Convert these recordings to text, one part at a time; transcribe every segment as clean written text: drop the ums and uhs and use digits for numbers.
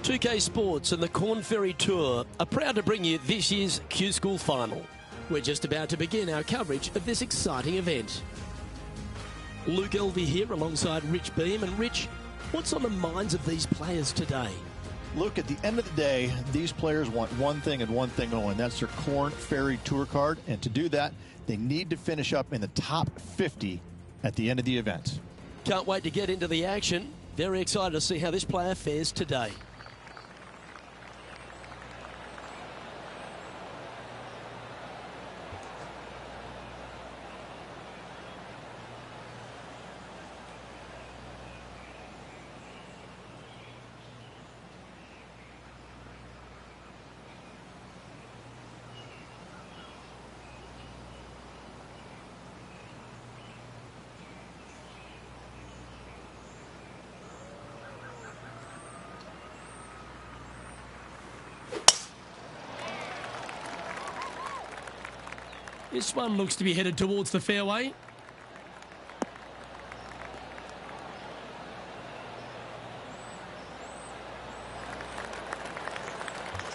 2K Sports and the Corn Ferry Tour are proud to bring you this year's Q School Final. We're just about to begin our coverage of this exciting event. Luke Elvey here alongside Rich Beam. And Rich, what's on the minds of these players today? Look, at the end of the day, these players want one thing and one thing only, and that's their Corn Ferry Tour card. And to do that, they need to finish up in the top 50 at the end of the event. Can't wait to get into the action. Very excited to see how this player fares today. This one looks to be headed towards the fairway.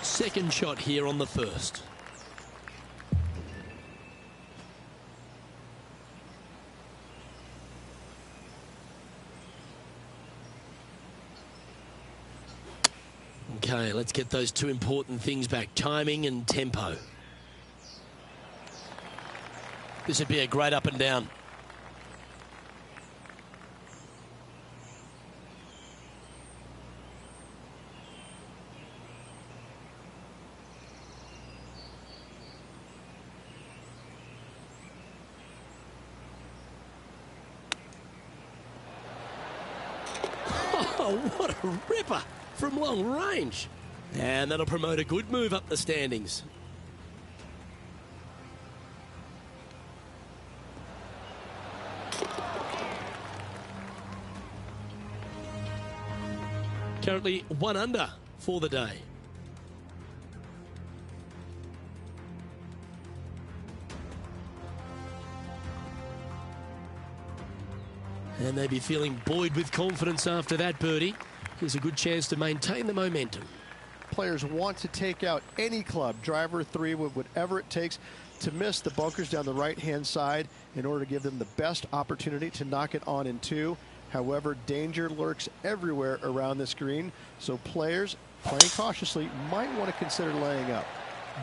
Second shot here on the first. Okay, let's get those two important things back, timing and tempo. This would be a great up and down. Oh, what a ripper from long range. And that'll promote a good move up the standings. Currently 1 under for the day. And they'd be feeling buoyed with confidence after that birdie. Here's a good chance to maintain the momentum. Players want to take out any club, driver, three, whatever it takes, to miss the bunkers down the right-hand side in order to give them the best opportunity to knock it on in two. However, danger lurks everywhere around this green, so players playing cautiously might want to consider laying up.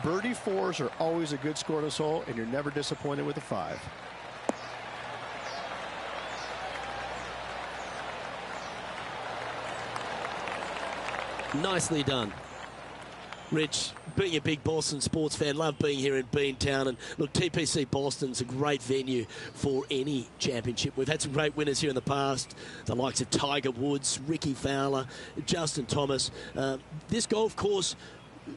Birdie fours are always a good score to this hole, and you're never disappointed with a 5. Nicely done. Rich, being a big Boston sports fan, love being here in Beantown. And look, TPC Boston's a great venue for any championship. We've had some great winners here in the past, the likes of Tiger Woods, Ricky Fowler, Justin Thomas. This golf course,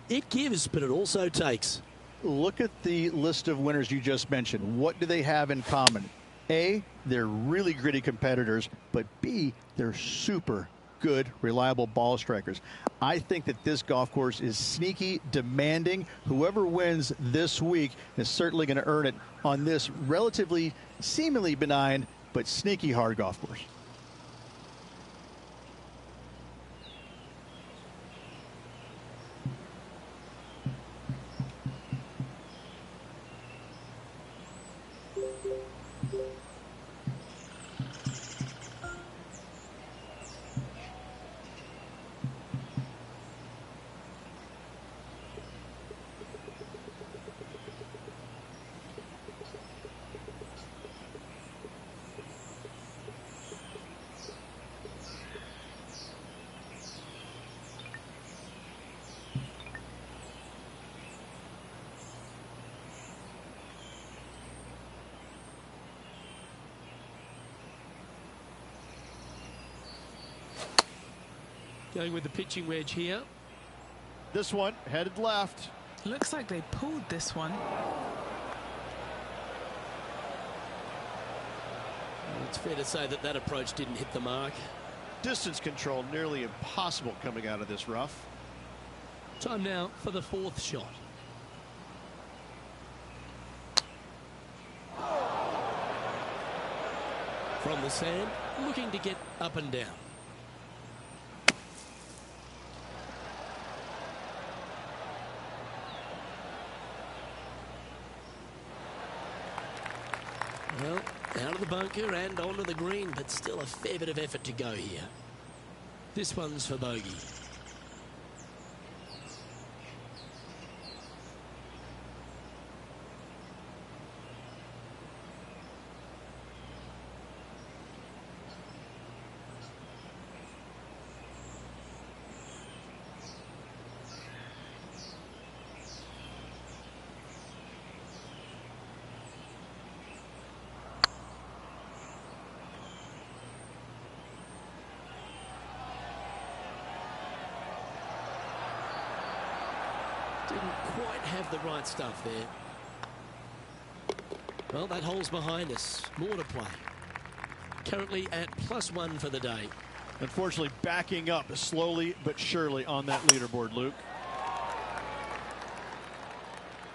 it gives, but it also takes. Look at the list of winners you just mentioned. What do they have in common? A, they're really gritty competitors, but B, they're super good, reliable ball strikers. I think that this golf course is sneaky, demanding. Whoever wins this week is certainly going to earn it on this relatively, seemingly benign, but sneaky hard golf course. Going with the pitching wedge here. This one headed left. Looks like they pulled this one. It's fair to say that that approach didn't hit the mark. Distance control nearly impossible coming out of this rough. Time now for the fourth shot. From the sand, looking to get up and down. Out of the bunker and onto the green, but still a fair bit of effort to go here. This one's for bogey. Didn't quite have the right stuff there. Well, that hole's behind us. More to play. Currently at +1 for the day. Unfortunately, backing up slowly but surely on that leaderboard, Luke.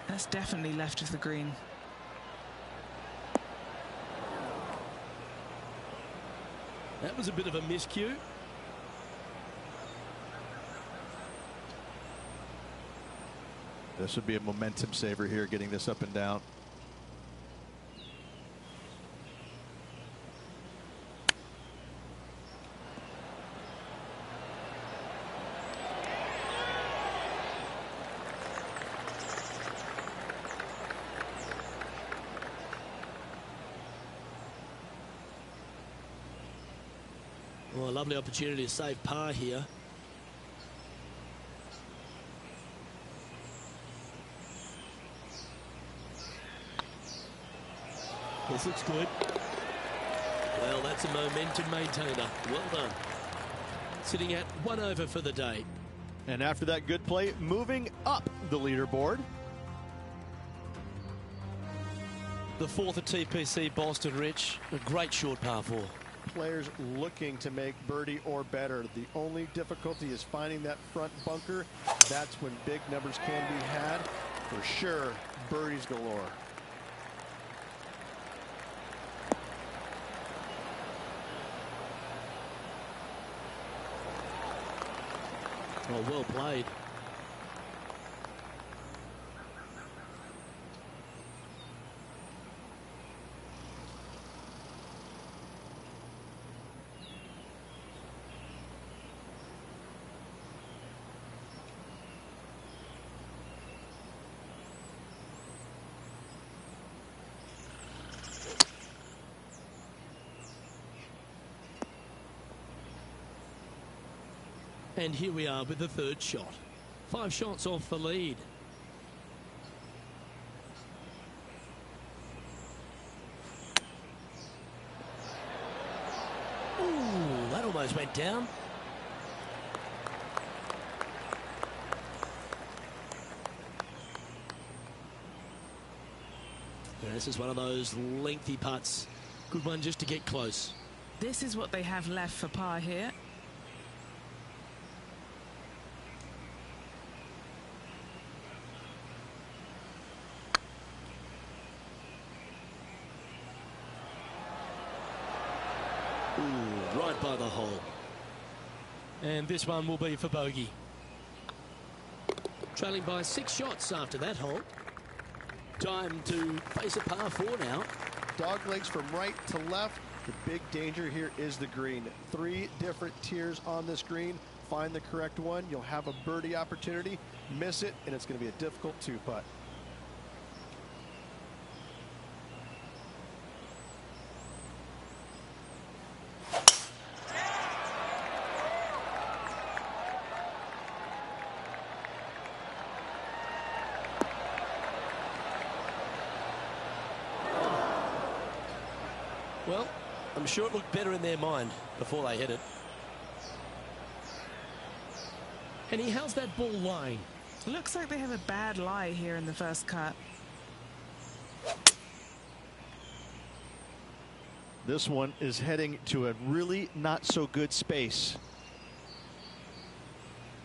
That's definitely left of the green. That was a bit of a miscue. This would be a momentum saver here, getting this up and down. Well, a lovely opportunity to save par here. This looks good. Well, that's a momentum maintainer. Well done. Sitting at 1 over for the day. And after that good play, moving up the leaderboard. The fourth at TPC Boston, Rich. A great short par 4. Players looking to make birdie or better. The only difficulty is finding that front bunker. That's when big numbers can be had. For sure, birdies galore. Oh, well played. And here we are with the third shot. 5 shots off the lead. Ooh, that almost went down. And this is one of those lengthy putts. Good one just to get close. This is what they have left for par here. Ooh, right by the hole. And this one will be for bogey. Trailing by 6 shots after that hole. Time to face a par 4 now. Dog legs from right to left. The big danger here is the green. 3 different tiers on this green. Find the correct one. You'll have a birdie opportunity. Miss it, and it's going to be a difficult 2-putt. Well, I'm sure it looked better in their mind before they hit it. And how's that ball lying? Looks like they have a bad lie here in the first cut. This one is heading to a really not so good space.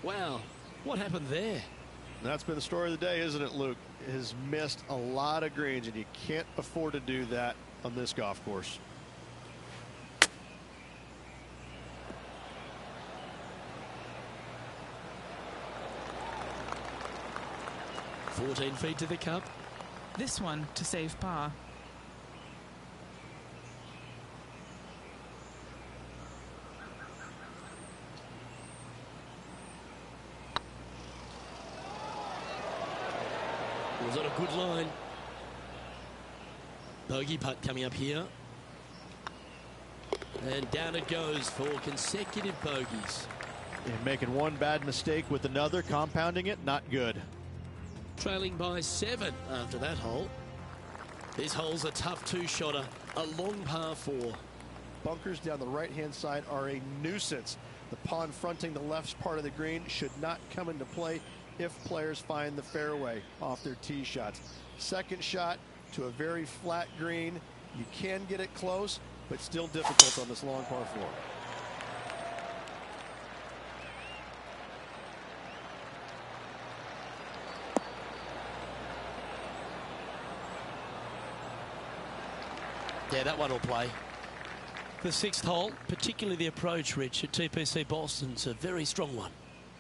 Wow, what happened there? That's been the story of the day, isn't it, Luke? Has missed a lot of greens, and you can't afford to do that on this golf course. $14 feet to the cup. This one to save par. Was on a good line. Bogey putt coming up here. And down it goes for consecutive bogeys. And making one bad mistake with another, compounding it, not good. Trailing by 7 after that hole. This hole's a tough two-shotter, a long par 4. Bunkers down the right-hand side are a nuisance. The pond fronting the left part of the green should not come into play if players find the fairway off their tee shots. Second shot to a very flat green. You can get it close, but still difficult on this long par 4. Yeah, that one will play. The 6th hole, particularly the approach, Rich, at TPC Boston's a very strong one.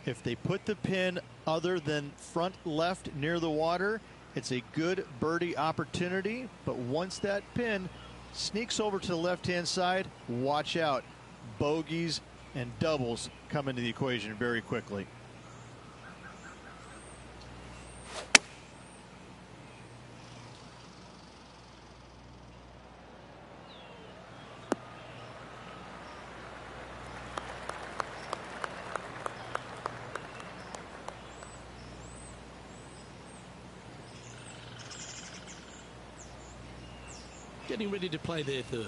If they put the pin other than front left near the water, it's a good birdie opportunity. But once that pin sneaks over to the left-hand side, watch out. Bogeys and doubles come into the equation very quickly. Getting ready to play their 3rd.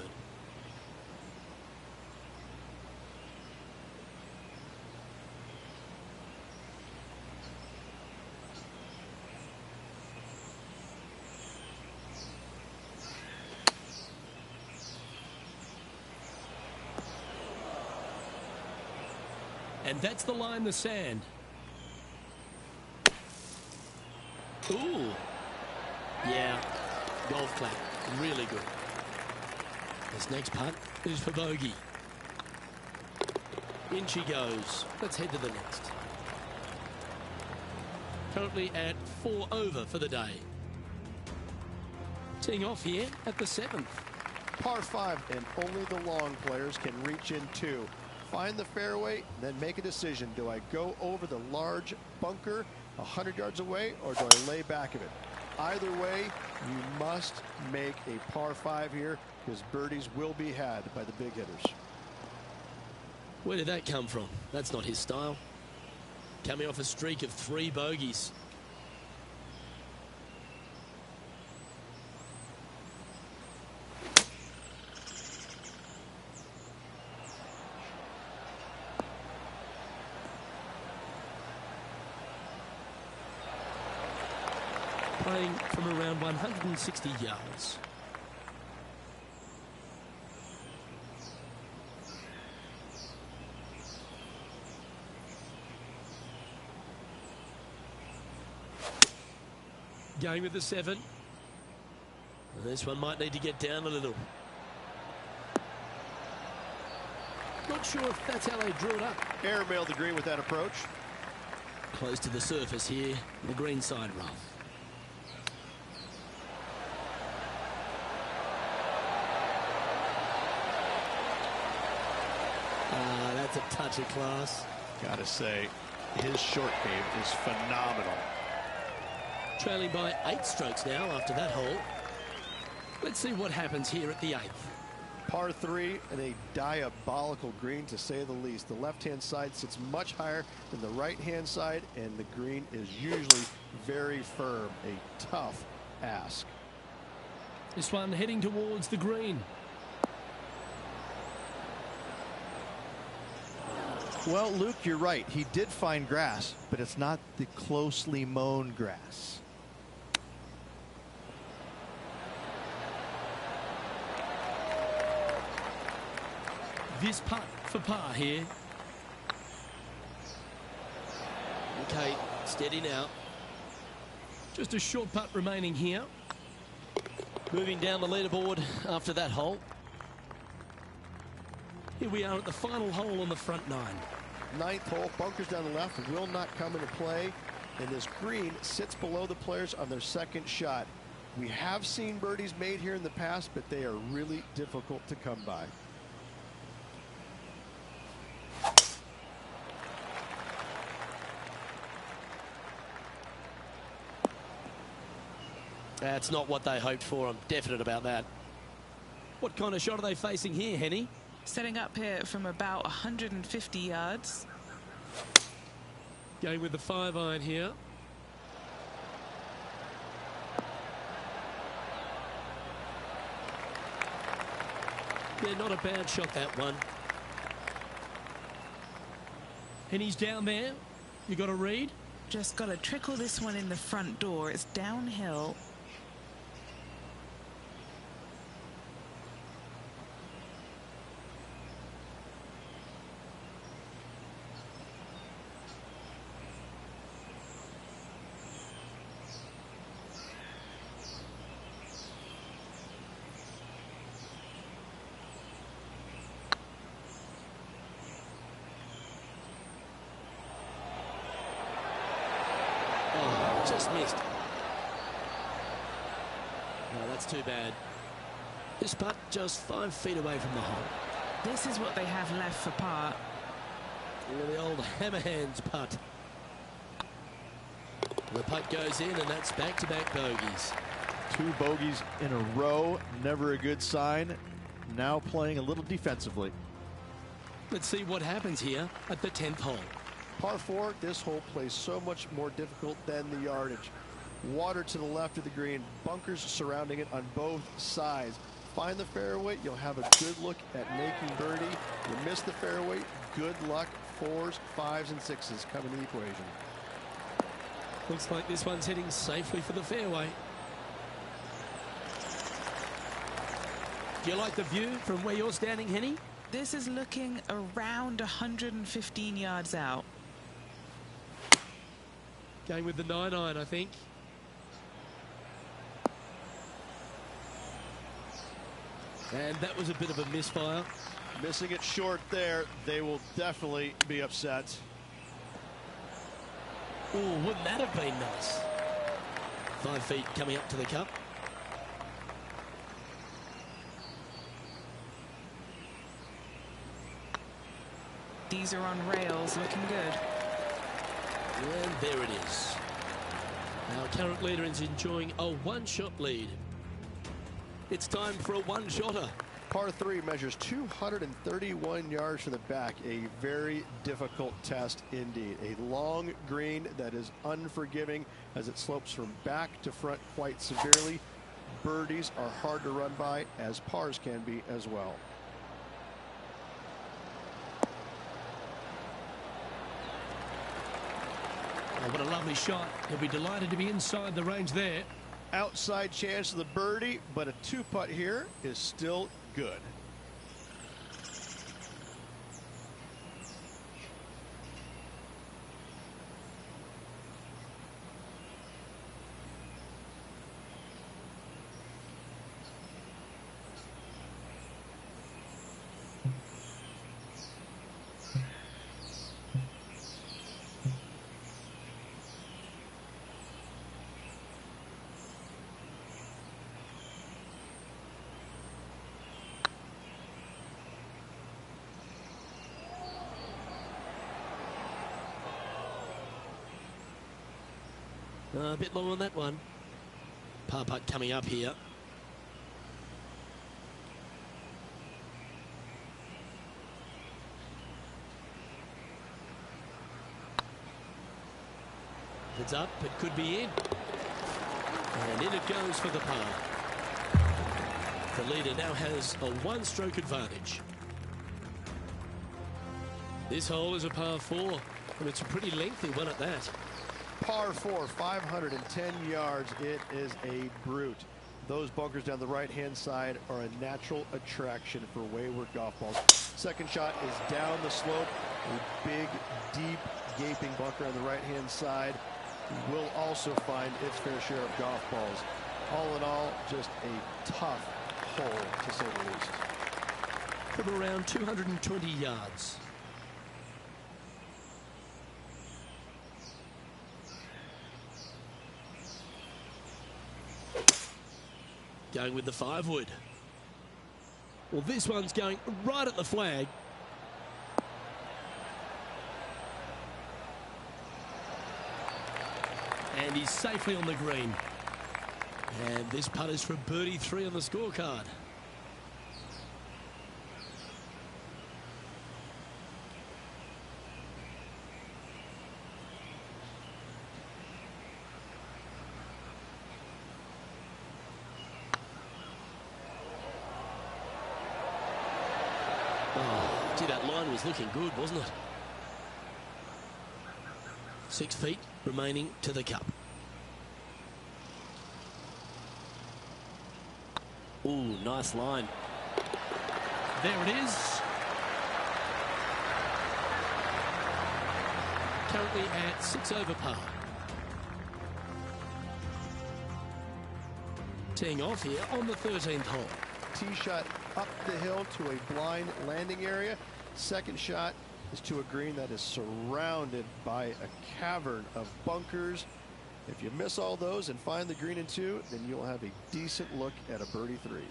And that's the line, the sand. Ooh. Yeah. Golf clap. Really good. This next putt is for bogey. In she goes. Let's head to the next. Currently at 4 over for the day. Teeing off here at the 7th. Par 5, and only the long players can reach in 2. Find the fairway, then make a decision. Do I go over the large bunker 100 yards away, or do I lay back of it? Either way, you must make a par 5 here, because birdies will be had by the big hitters. Where did that come from? That's not his style. Coming off a streak of 3 bogeys. Playing from around 160 yards. Going with the 7. This one might need to get down a little. Not sure if that's how they drew it up. Airmail the green with that approach. Close to the surface here, the green side rough. That's a touch of class. Gotta say, his short game is phenomenal. Trailing by 8 strokes now after that hole. Let's see what happens here at the 8th. Par 3 and a diabolical green, to say the least. The left-hand side sits much higher than the right-hand side, and the green is usually very firm. A tough ask. This one heading towards the green. Well, Luke, you're right. He did find grass, but it's not the closely mown grass. This putt for par here. Okay, steady now. Just a short putt remaining here. Moving down the leaderboard after that hole. Here we are at the final hole on the front 9. 9th hole, bunkers down the left will not come into play, and this green sits below the players on their second shot. We have seen birdies made here in the past, but they are really difficult to come by. That's not what they hoped for. I'm definite about that. What kind of shot are they facing here, Henny? Setting up here from about 150 yards. Going with the 5-iron here. Yeah, not a bad shot, that one. Henny's down there. You got a read? Just got to trickle this one in the front door. It's downhill. Just missed. No, that's too bad. This putt just 5 feet away from the hole. This is what they have left for par. The old hammerhands putt. The putt goes in, and that's back-to-back bogeys. 2 bogeys in a row, never a good sign. Now playing a little defensively. Let's see what happens here at the 10th hole. Par 4, this hole plays so much more difficult than the yardage. Water to the left of the green, bunkers surrounding it on both sides. Find the fairway, you'll have a good look at making birdie. You miss the fairway, good luck. 4s, 5s, and 6s come in the equation. Looks like this one's heading safely for the fairway. Do you like the view from where you're standing, Henny? This is looking around 115 yards out. Going with the 9-iron, I think. And that was a bit of a misfire. Missing it short there, they will definitely be upset. Oh, wouldn't that have been nice? 5 feet coming up to the cup. These are on rails, looking good. And there it is. Our current leader is enjoying a 1-shot lead. It's time for a 1-shotter. Par 3 measures 231 yards from the back. A very difficult test indeed. A long green that is unforgiving as it slopes from back to front quite severely. Birdies are hard to run by, as pars can be as well. Oh, what a lovely shot. He'll be delighted to be inside the range there. Outside chance of the birdie, but a 2-putt here is still good. A bit long on that one. Par putt coming up here. It's up, it could be in. And in it goes for the par. The leader now has a 1-stroke advantage. This hole is a par 4, and it's a pretty lengthy one at that. Par 4, 510 yards. It is a brute. Those bunkers down the right-hand side are a natural attraction for wayward golf balls. Second shot is down the slope. A big, deep, gaping bunker on the right-hand side will also find its fair share of golf balls. All in all, just a tough hole, to say the least. From around 220 yards. Going with the 5-wood. Well, this one's going right at the flag. And he's safely on the green. And this putt is for birdie 3 on the scorecard. Oh, gee, that line was looking good, wasn't it? 6 feet remaining to the cup. Ooh, nice line. There it is. Currently at 6 over par. Teeing off here on the 13th hole. Tee shot up the hill to a blind landing area. Second shot is to a green that is surrounded by a cavern of bunkers. If you miss all those and find the green in 2, then you'll have a decent look at a birdie 3.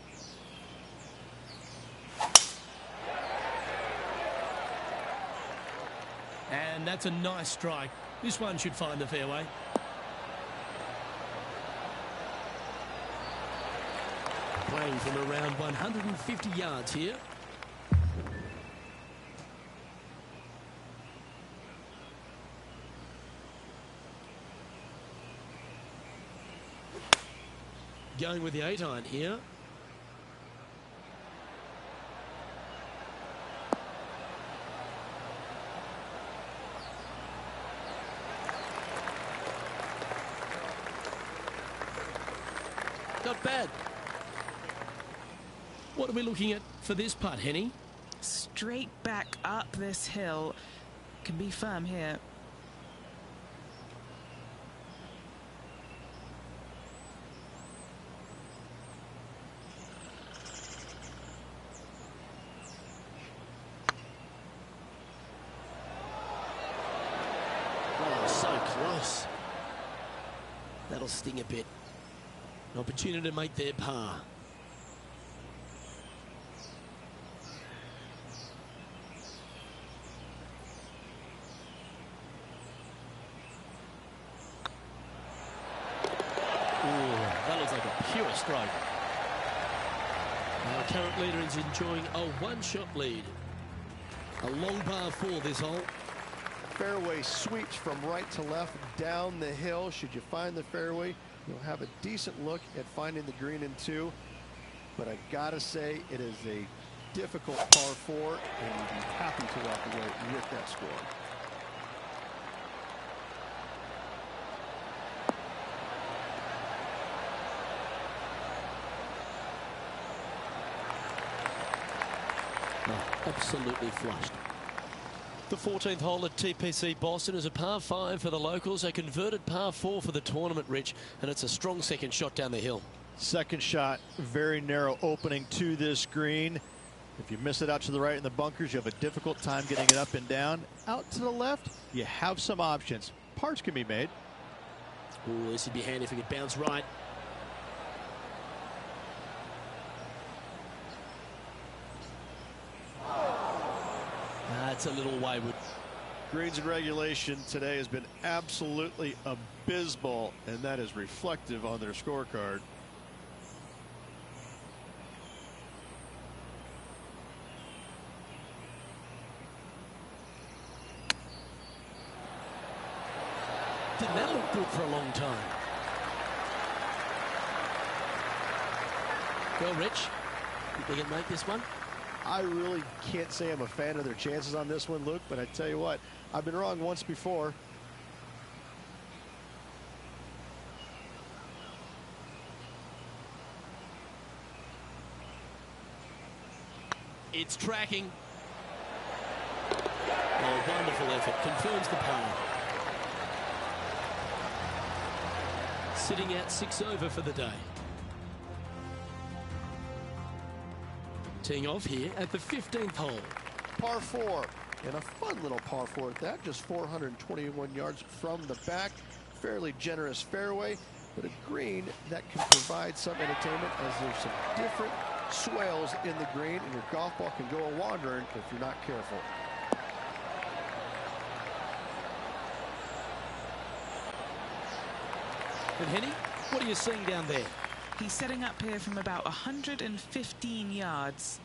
And that's a nice strike. This one should find the fairway. Playing from around 150 yards here. Going with the 8-iron here. Not bad. What are we looking at for this putt, Henny? Straight back up this hill. Can be firm here. Oh, so close. That'll sting a bit. An opportunity to make their par. That looks like a pure stroke. Our current leader is enjoying a one-shot lead. A long par 4 this hole. Fairway sweeps from right to left down the hill. Should you find the fairway, you'll have a decent look at finding the green in 2. But I gotta say, it is a difficult par 4, and you'd be happy to walk away with that score. Absolutely flushed. The 14th hole at TPC Boston is a par 5 for the locals, a converted par 4 for the tournament, Rich, and it's a strong second shot down the hill. Second shot, very narrow opening to this green. If you miss it out to the right in the bunkers, you have a difficult time getting it up and down. Out to the left, you have some options. Parts can be made. Ooh, this would be handy if it could bounce right. That's a little wayward. Greens and regulation today has been absolutely abysmal, and that is reflective on their scorecard. Didn't that look good for a long time? Go, Rich. Think they can make this one? I really can't say I'm a fan of their chances on this one, Luke, but I tell you what, I've been wrong once before. It's tracking. Oh, wonderful effort. Confirms the par. Sitting at 6 over for the day. Teeing off here at the 15th hole. Par 4, and a fun little par 4 at that, just 421 yards from the back. Fairly generous fairway, but a green that can provide some entertainment as there's some different swales in the green, and your golf ball can go a-wandering if you're not careful. And Henny, what are you seeing down there? He's setting up here from about 115 yards.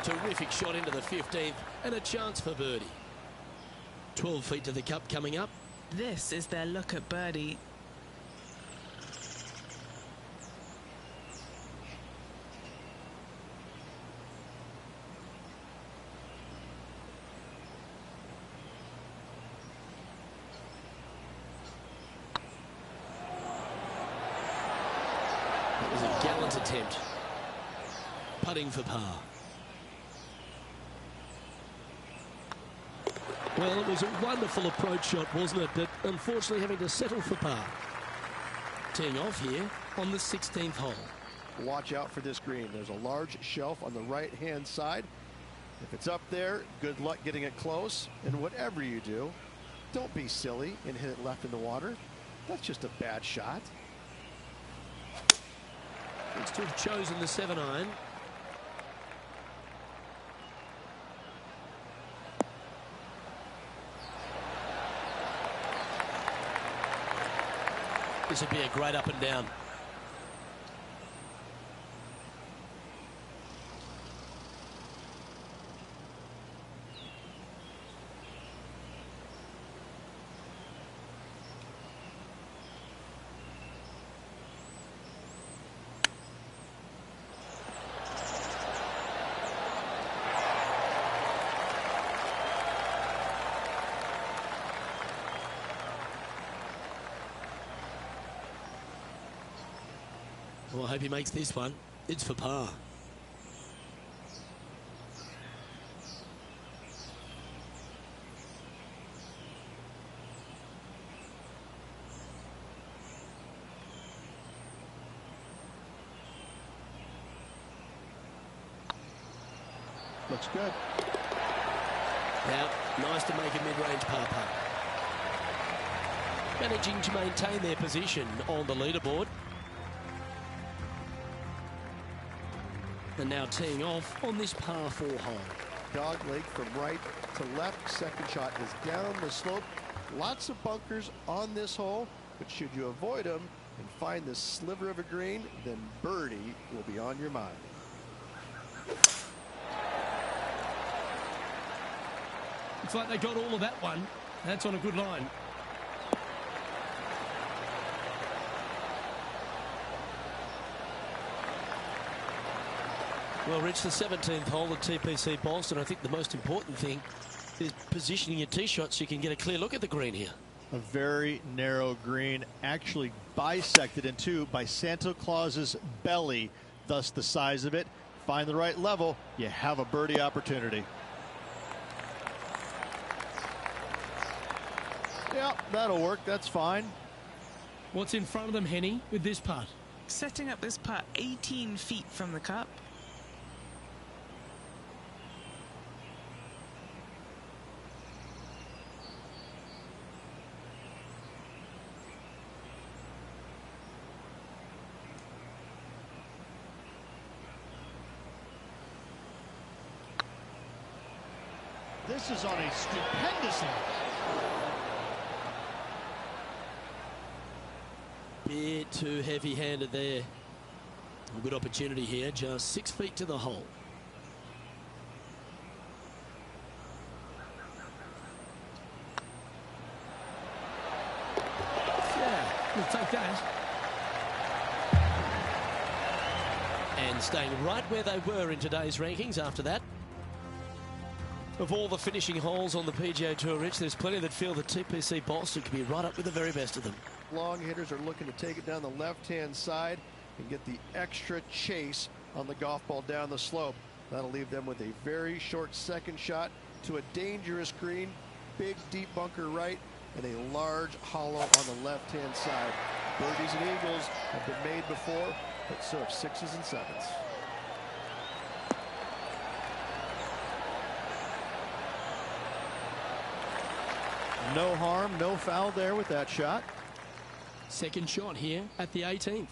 Terrific shot into the 15th and a chance for birdie. 12 feet to the cup coming up. This is their look at birdie. It was a gallant attempt. Putting for par. Well, it was a wonderful approach shot, wasn't it? But unfortunately having to settle for par. Teeing off here on the 16th hole. Watch out for this green. There's a large shelf on the right-hand side. If it's up there, good luck getting it close. And whatever you do, don't be silly and hit it left in the water. That's just a bad shot. Looks to have chosen the 7-iron. This would be a great up and down. Well, I hope he makes this one. It's for par. Looks good. Now, nice to make a mid-range par putt. Managing to maintain their position on the leaderboard. And now teeing off on this par 4 hole. Dog leg from right to left. Second shot is down the slope. Lots of bunkers on this hole, but should you avoid them and find this sliver of a green, then birdie will be on your mind. Looks like they got all of that one. That's on a good line. Well, Rich, the 17th hole at TPC Boston. I think the most important thing is positioning your tee shot so you can get a clear look at the green here. A very narrow green, actually bisected in two by Santa Claus's belly, thus the size of it. Find the right level, you have a birdie opportunity. Yeah, that'll work. That's fine. What's in front of them, Henny, with this putt? Setting up this putt 18 feet from the cup. This is on a stupendous angle. Bit too heavy-handed there. A good opportunity here, just 6 feet to the hole. Yeah, we'll take that. And staying right where they were in today's rankings after that. Of all the finishing holes on the PGA Tour, Rich, there's plenty that feel that TPC Boston could be right up with the very best of them. Long hitters are looking to take it down the left-hand side and get the extra chase on the golf ball down the slope. That'll leave them with a very short second shot to a dangerous green, big deep bunker right, and a large hollow on the left-hand side. Birdies and eagles have been made before, but so have sixes and sevens. No harm, no foul there with that shot. Second shot here at the 18th.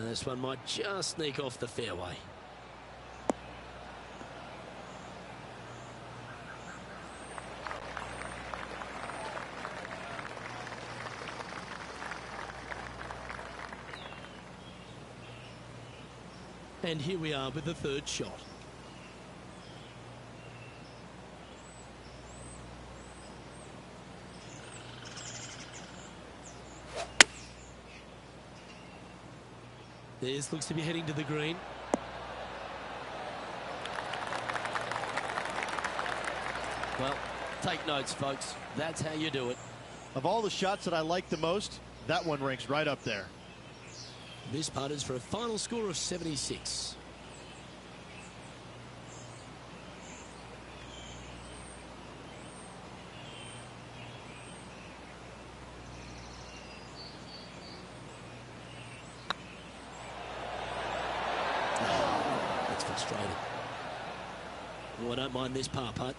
This one might just sneak off the fairway. And here we are with the third shot. This looks to be heading to the green. Well, take notes, folks. That's how you do it. Of all the shots that I like the most, that one ranks right up there. This putt is for a final score of 76. That's frustrating. Oh, I don't mind this par putt.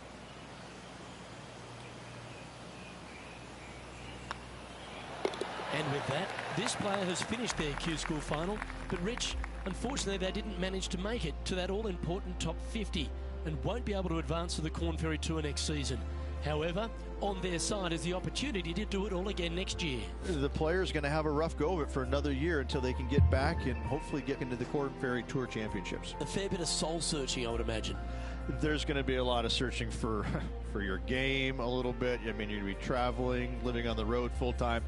And with that, this player has finished their Q School final, but Rich, unfortunately they didn't manage to make it to that all-important top 50 and won't be able to advance to the Corn Ferry Tour next season. However, on their side is the opportunity to do it all again next year. The player's going to have a rough go of it for another year until they can get back and hopefully get into the Corn Ferry Tour Championships. A fair bit of soul searching, I would imagine. There's going to be a lot of searching for your game a little bit. I mean, you're going to be traveling, living on the road full time.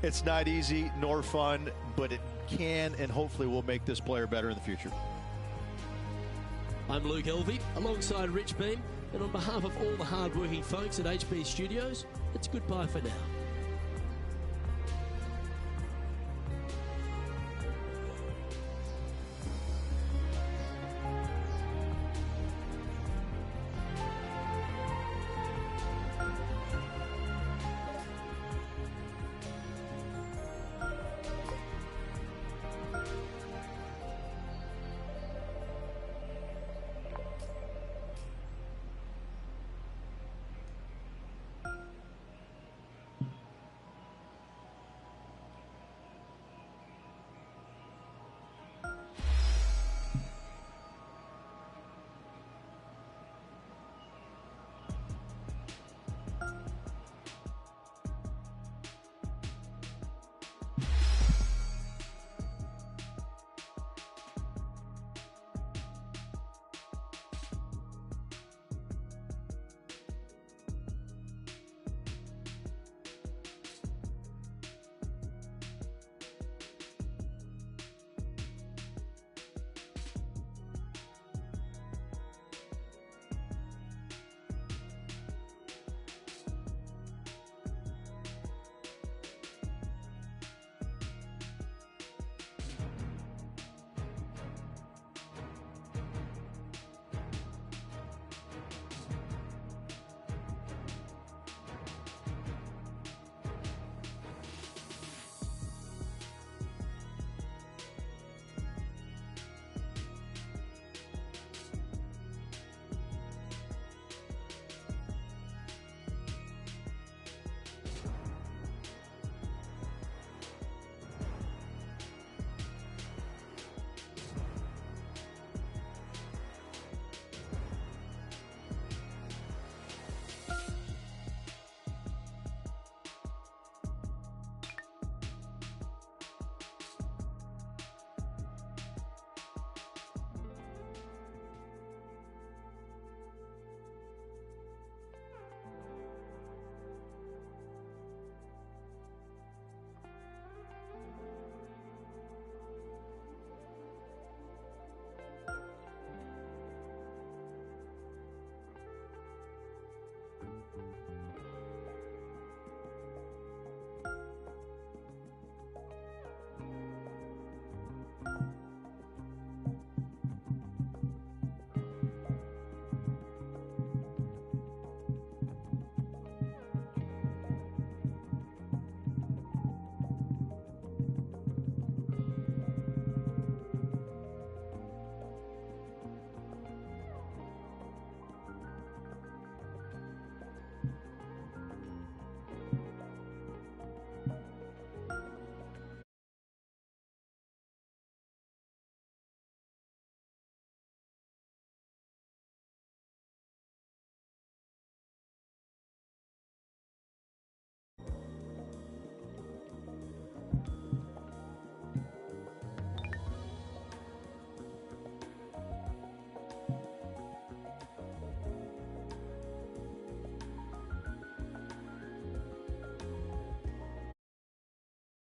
It's not easy nor fun, but it can and hopefully will make this player better in the future. I'm Luke Elvey, alongside Rich Beam, and on behalf of all the hard-working folks at HB Studios, it's goodbye for now.